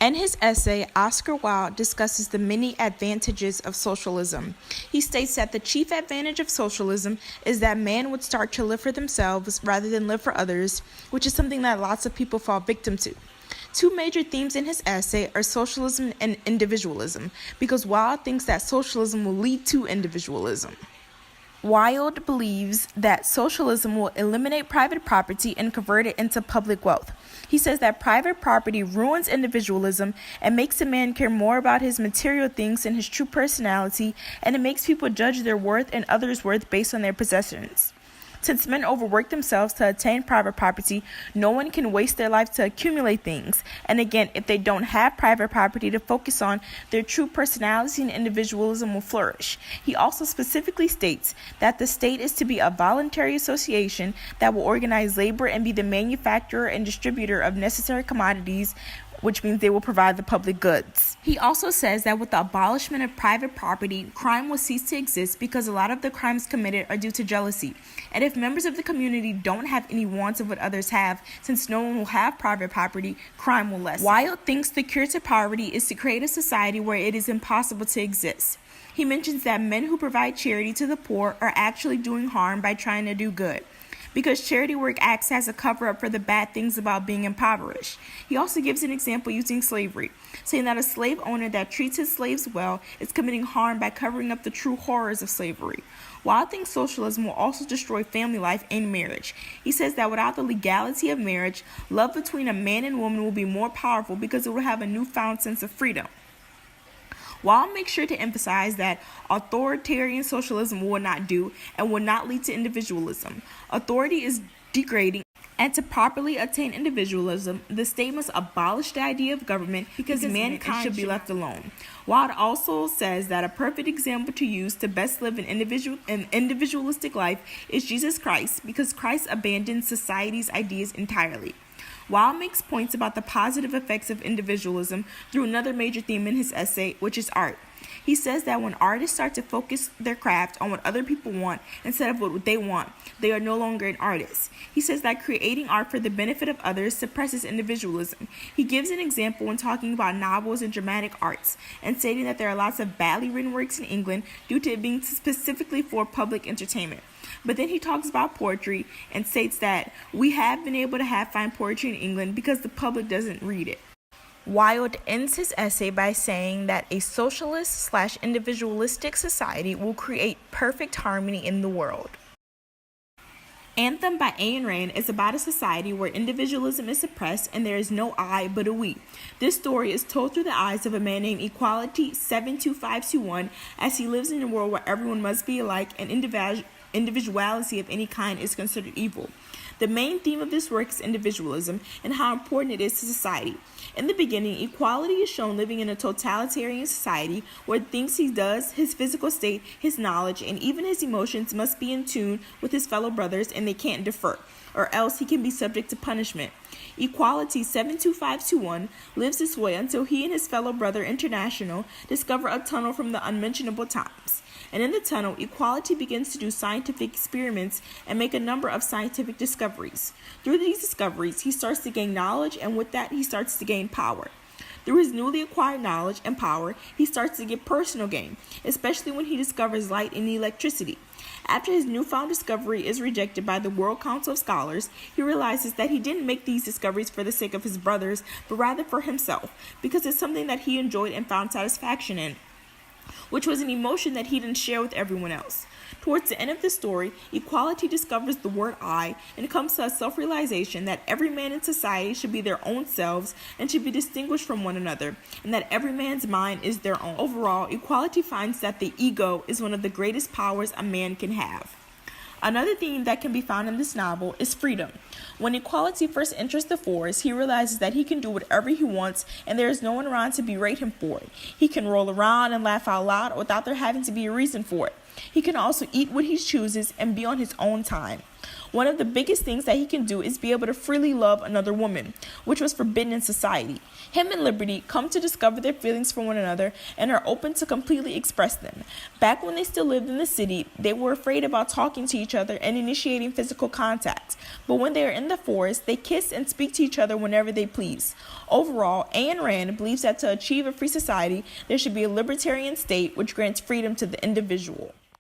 In his essay, Oscar Wilde discusses the many advantages of socialism. He states that the chief advantage of socialism is that man would start to live for themselves rather than live for others, which is something that lots of people fall victim to. Two major themes in his essay are socialism and individualism, because Wilde thinks that socialism will lead to individualism. Wilde believes that socialism will eliminate private property and convert it into public wealth. He says that private property ruins individualism and makes a man care more about his material things than his true personality, and it makes people judge their worth and others' worth based on their possessions. Since men overwork themselves to attain private property, no one can waste their life to accumulate things. And again, if they don't have private property to focus on, their true personality and individualism will flourish. He also specifically states that the state is to be a voluntary association that will organize labor and be the manufacturer and distributor of necessary commodities, which means they will provide the public goods. He also says that with the abolishment of private property, crime will cease to exist because a lot of the crimes committed are due to jealousy. And if members of the community don't have any wants of what others have, since no one will have private property, crime will lessen. Wilde thinks the cure to poverty is to create a society where it is impossible to exist. He mentions that men who provide charity to the poor are actually doing harm by trying to do good, because charity work acts as a cover-up for the bad things about being impoverished. He also gives an example using slavery, saying that a slave owner that treats his slaves well is committing harm by covering up the true horrors of slavery. Wilde thinks socialism will also destroy family life and marriage. He says that without the legality of marriage, love between a man and woman will be more powerful because it will have a newfound sense of freedom. Wilde makes sure to emphasize that authoritarian socialism will not do and will not lead to individualism. Authority is degrading, and to properly attain individualism, the state must abolish the idea of government because mankind should be left alone. Wilde also says that a perfect example to use to best live an individualistic life is Jesus Christ, because Christ abandoned society's ideas entirely. Wilde makes points about the positive effects of individualism through another major theme in his essay, which is art. He says that when artists start to focus their craft on what other people want instead of what they want, they are no longer an artist. He says that creating art for the benefit of others suppresses individualism. He gives an example when talking about novels and dramatic arts, and stating that there are lots of badly written works in England due to it being specifically for public entertainment. But then he talks about poetry and states that we have been able to have fine poetry in England because the public doesn't read it. Wilde ends his essay by saying that a socialist/individualistic society will create perfect harmony in the world. Anthem by Ayn Rand is about a society where individualism is suppressed and there is no I but a we. This story is told through the eyes of a man named Equality 72521 as he lives in a world where everyone must be alike and individuality of any kind is considered evil. The main theme of this work is individualism and how important it is to society. In the beginning, Equality is shown living in a totalitarian society where the things he does, his physical state, his knowledge, and even his emotions must be in tune with his fellow brothers and they can't differ, or else he can be subject to punishment. Equality 72521 lives this way until he and his fellow brother International discover a tunnel from the unmentionable times. And in the tunnel, Equality begins to do scientific experiments and make a number of scientific discoveries. Through these discoveries, he starts to gain knowledge, and with that, he starts to gain power. Through his newly acquired knowledge and power, he starts to get personal gain, especially when he discovers light and electricity. After his newfound discovery is rejected by the World Council of Scholars, he realizes that he didn't make these discoveries for the sake of his brothers, but rather for himself, because it's something that he enjoyed and found satisfaction in, which was an emotion that he didn't share with everyone else. Towards the end of the story, Equality discovers the word I and comes to a self-realization that every man in society should be their own selves and should be distinguished from one another, and that every man's mind is their own. Overall, Equality finds that the ego is one of the greatest powers a man can have. Another theme that can be found in this novel is freedom. When Equality first enters the forest, he realizes that he can do whatever he wants and there is no one around to berate him for it. He can roll around and laugh out loud without there having to be a reason for it. He can also eat what he chooses and be on his own time. One of the biggest things that he can do is be able to freely love another woman, which was forbidden in society. Him and Liberty come to discover their feelings for one another and are open to completely express them. Back when they still lived in the city, they were afraid about talking to each other and initiating physical contact. But when they are in the forest, they kiss and speak to each other whenever they please. Overall, Ayn Rand believes that to achieve a free society, there should be a libertarian state which grants freedom to the individual.